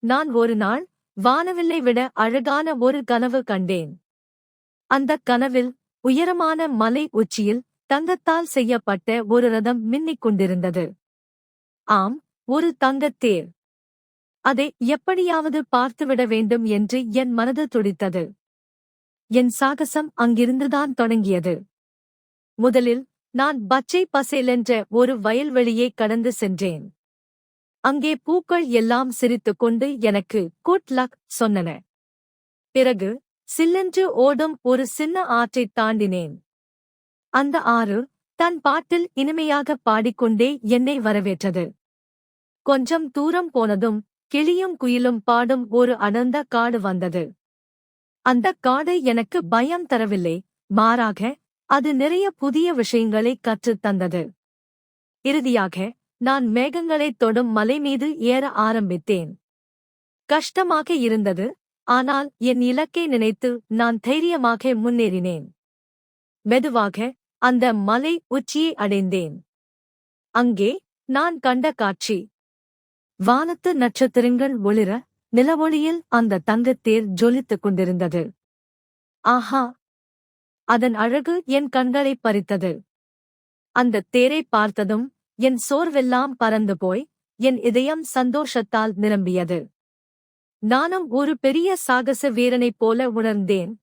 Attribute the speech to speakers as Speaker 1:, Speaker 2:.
Speaker 1: நான் ஒரு நாள் வானவில்லை விட அழகான ஒரு கனவு கண்டேன். அந்தக் கனவில் உயரமான மலை உச்சியில் தங்கத்தால் செய்யப்பட்ட ஒரு ரதம் மின்னிக் கொண்டிருந்தது. ஆம், ஒரு தங்கத் தேர். அதை எப்படியாவது பார்த்துவிட வேண்டும் என்று என் மனது துடித்தது. என் சாகசம் அங்கிருந்துதான் தொடங்கியது. முதலில் நான் பச்சை பசேலென்ற ஒரு வயல்வெளியை கடந்து சென்றேன். அங்கே பூக்கள் எல்லாம் சிரித்துக்கொண்டு எனக்கு குட் லக் சொன்னன. பிறகு சில்லென்று ஓடும் ஒரு சின்ன ஆற்றைத் தாண்டினேன். அந்த ஆறு தன் பாட்டில் இனிமையாகப் பாடிக்கொண்டே என்னை வரவேற்றது. கொஞ்சம் தூரம் போனதும் கிளியும் குயிலும் பாடும் ஒரு அடர்ந்த காடு வந்தது. அந்தக் காடு எனக்கு பயம் தரவில்லை, மாறாக அது நிறைய புதிய விஷயங்களை கற்றுத் தந்தது. இறுதியாக நான் மேகங்களைத் தொடும் மலை மீது ஏற ஆரம்பித்தேன். கஷ்டமாக இருந்தது, ஆனால் என் இலக்கை நினைத்து நான் தைரியமாக முன்னேறினேன். மெதுவாக அந்த மலை உச்சியை அடைந்தேன். அங்கே நான் கண்ட காட்சி. வானத்து நட்சத்திரங்கள் ஒளிர, நிலவொளியில் அந்த தங்கத்தேர் ஜொலித்துக் கொண்டிருந்தது. ஆஹா! அதன் அழகு என் கண்களைப் பறித்தது. அந்தத் தேரைப் பார்த்ததும் என் சோர்வெல்லாம் பறந்து போய், என் இதயம் சந்தோஷத்தால் நிரம்பியது. நானும் ஒரு பெரிய சாகச வீரனைப் போல உணர்ந்தேன்.